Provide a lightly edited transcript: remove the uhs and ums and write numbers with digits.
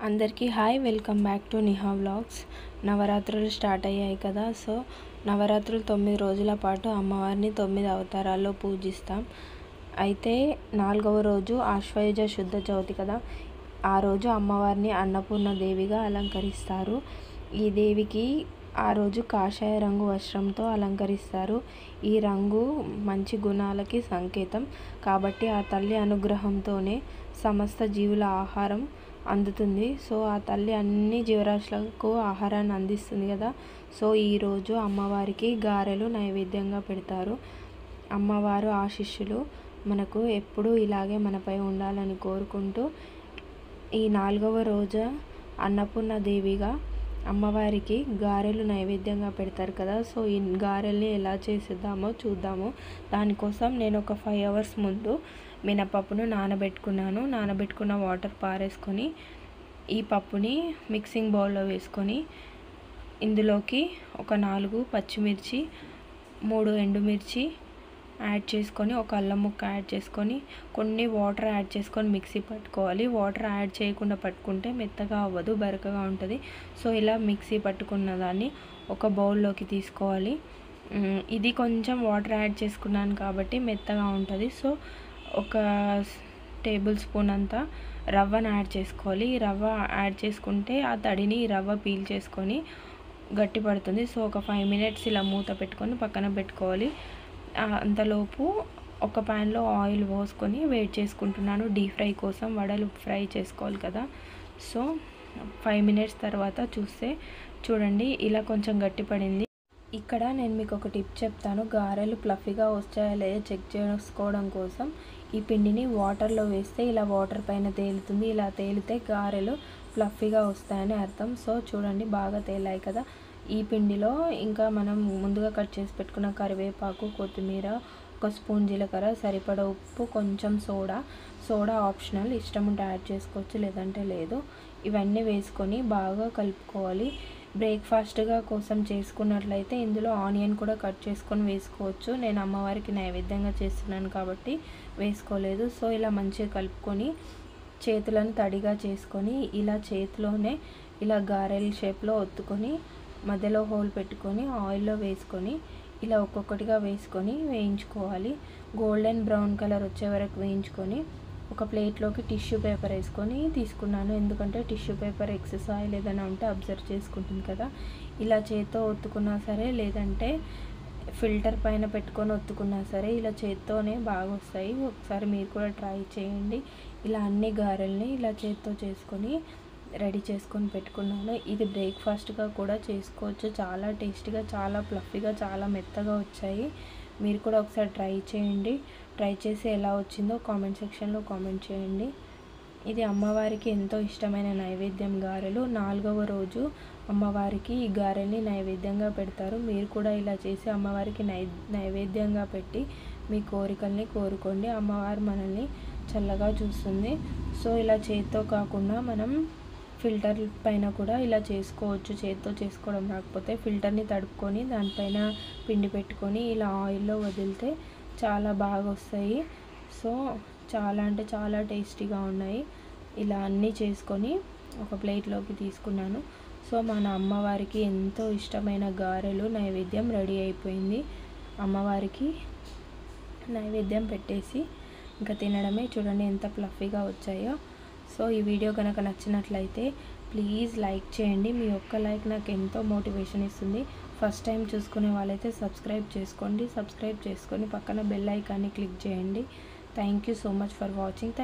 అందరికీ hi, welcome back to Niha vlogs. నవరాత్రులు start అయ్యాయి కదా. సో నవరాత్రులు 9 రోజుల పాటు అమ్మవారిని 9 అవతారాల్లో పూజిస్తాం. అయితే 4వ రోజు ఆశ్వయుజ శుద్ధ చవితి కదా. ఆ రోజు అమ్మవారిని అన్నపూర్ణ దేవిగా అలంకరిస్తారు. ఈ దేవికి ఆ రోజు కాషాయ రంగు వస్త్రంతో అలంకరిస్తారు. ఈ రంగు మంచి గుణాలకి సంకేతం కాబట్టి ఆ తల్లి అనుగ్రహంతోనే సమస్త జీవుల ఆహారం అందుతుంది. సో ఆ తల్లి అన్ని జీవరాశులకు ఆహారాన్ని అందిస్తుంది కదా. సో ఈరోజు అమ్మవారికి గారెలు నైవేద్యంగా పెడతారు. అమ్మవారు ఆశీస్సులు మనకు ఎప్పుడూ ఇలాగే మనపై ఉండాలని కోరుకుంటూ ఈ 4వ రోజు అన్నపూర్ణ దేవిగా అమ్మవారికి గారెలు నైవేద్యంగా పెడతారు కదా. సో ఈ గారెల్ని ఎలా చేసేద్దామో చూద్దాము. దానికోసం నేను ఒక 5 hours ముందు మినపప్పును నానబెట్టుకున్న వాటర్ పారేసుకొని ఈ పప్పుని మిక్సింగ్ బౌల్లో వేసుకొని ఇందులోకి ఒక 4 పచ్చిమిర్చి, 3 ఎండుమిర్చి యాడ్ చేసుకొని ఒక అల్లం ముక్క యాడ్ చేసుకొని కొన్ని వాటర్ యాడ్ చేసుకొని మిక్సీ పట్టుకోవాలి. వాటర్ యాడ్ చేయకుండా పట్టుకుంటే మెత్తగా అవ్వదు, బరకగా ఉంటుంది. సో ఇలా మిక్సీ పట్టుకున్న దాన్ని ఒక బౌల్లోకి తీసుకోవాలి. ఇది కొంచెం వాటర్ యాడ్ చేసుకున్నాను కాబట్టి మెత్తగా ఉంటుంది. సో ఒక టేబుల్ స్పూన్ అంతా రవ్వను యాడ్ చేసుకోవాలి. ఈ రవ్వ యాడ్ చేసుకుంటే ఆ తడిని రవ్వ పీల్ చేసుకొని గట్టి పడుతుంది. సో ఒక 5 minutes ఇలా మూత పెట్టుకొని పక్కన పెట్టుకోవాలి. అంతలోపు ఒక ప్యాన్లో ఆయిల్ పోసుకొని వేడి చేసుకుంటున్నాను. డీప్ ఫ్రై కోసం వడలు ఫ్రై చేసుకోవాలి కదా. సో 5 minutes తర్వాత చూడండి ఇలా కొంచెం గట్టిపడింది. ఇక్కడ నేను మీకు ఒక టిప్ చెప్తాను. గారెలు ఫ్లఫీగా వచ్చాయా లేదా చెక్ చేసుకోవడం కోసం ఈ పిండిని వాటర్లో వేస్తే ఇలా వాటర్ పైన తేలుతుంది. ఇలా తేలితే గారెలు ఫ్లఫీగా వస్తాయని అర్థం. సో చూడండి బాగా తేలాయి కదా. ఈ పిండిలో ఇంకా మనం ముందుగా కట్ చేసి పెట్టుకున్న కరివేపాకు, కొత్తిమీర, ఒక స్పూన్ జీలకర్ర, సరిపడా ఉప్పు, కొంచెం సోడా ఆప్షనల్, ఇష్టం ఉంటే యాడ్ చేసుకోవచ్చు లేదంటే లేదు. ఇవన్నీ వేసుకొని బాగా కలుపుకోవాలి. బ్రేక్ఫాస్ట్గా కోసం చేసుకున్నట్లయితే ఇందులో ఆనియన్ కూడా కట్ చేసుకొని వేసుకోవచ్చు. నేను అమ్మవారికి నైవేద్యంగా చేస్తున్నాను కాబట్టి వేసుకోలేదు. సో ఇలా మంచిగా కలుపుకొని చేతులను తడిగా చేసుకొని ఇలా చేతిలోనే ఇలా గారెల షేప్లో ఒత్తుకొని మధ్యలో హోల్ పెట్టుకొని ఆయిల్లో వేసుకొని ఇలా ఒక్కొక్కటిగా వేసుకొని వేయించుకోవాలి. గోల్డెన్ బ్రౌన్ కలర్ వచ్చే వరకు వేయించుకొని ఒక ప్లేట్లోకి టిష్యూ పేపర్ వేసుకొని తీసుకున్నాను. ఎందుకంటే టిష్యూ పేపర్ ఎక్సెస్ ఆయిల్ ఏదైనా ఉంటే అబ్జర్వ్ చేసుకుంటుంది కదా. ఇలా చేత్తో ఒత్తుకున్నా సరే లేదంటే ఫిల్టర్ పైన పెట్టుకొని ఒత్తుకున్నా సరే ఇలా చేత్తోనే బాగా వస్తాయి. ఒకసారి మీరు కూడా ట్రై చేయండి. ఇలా అన్ని గారెల్ని ఇలా చేత్తో చేసుకొని రెడీ చేసుకొని పెట్టుకున్నాను. ఇది బ్రేక్ఫాస్ట్గా కూడా చేసుకోవచ్చు. చాలా టేస్టీగా, చాలా ఫ్లఫీగా, చాలా మెత్తగా వచ్చాయి. మీరు కూడా ఒకసారి ట్రై చేయండి. ట్రై చేసి ఎలా వచ్చిందో కామెంట్ సెక్షన్లో కామెంట్ చేయండి. ఇది అమ్మవారికి ఎంతో ఇష్టమైన నైవేద్యం గారెలు. 4వ రోజు అమ్మవారికి ఈ గారెల్ని నైవేద్యంగా పెడతారు. మీరు కూడా ఇలా చేసి అమ్మవారికి నైవేద్యంగా పెట్టి మీ కోరికల్ని కోరుకోండి. అమ్మవారు మనల్ని చల్లగా చూస్తుంది. సో ఇలా చేత్తో కాకుండా మనం ఫిల్టర్ పైన కూడా ఇలా చేసుకోవచ్చు. చేత్తో చేసుకోవడం రాకపోతే ఫిల్టర్ని తడుపుకొని దానిపైన పిండి పెట్టుకొని ఇలా ఆయిల్లో వదిలితే చాలా బాగా వస్తాయి. సో చాలా అంటే చాలా టేస్టీగా ఉన్నాయి. ఇలా అన్నీ చేసుకొని ఒక ప్లేట్లోకి తీసుకున్నాను. సో మన అమ్మవారికి ఎంతో ఇష్టమైన గారెలు నైవేద్యం రెడీ అయిపోయింది. అమ్మవారికి నైవేద్యం పెట్టేసి ఇంకా తినడమే. చూడండి ఎంత ఫ్లఫీగా వచ్చాయో. సో ఈ వీడియో కనుక నచ్చినట్లయితే ప్లీజ్ లైక్ చేయండి. మీ ఒక్క లైక్ నాకు ఎంతో మోటివేషన్ ఇస్తుంది. ఫస్ట్ టైం చూసుకునే వాళ్ళైతే సబ్స్క్రైబ్ చేసుకొని పక్కన బెల్ ఐకాన్ని క్లిక్ చేయండి. Thank you so much for watching.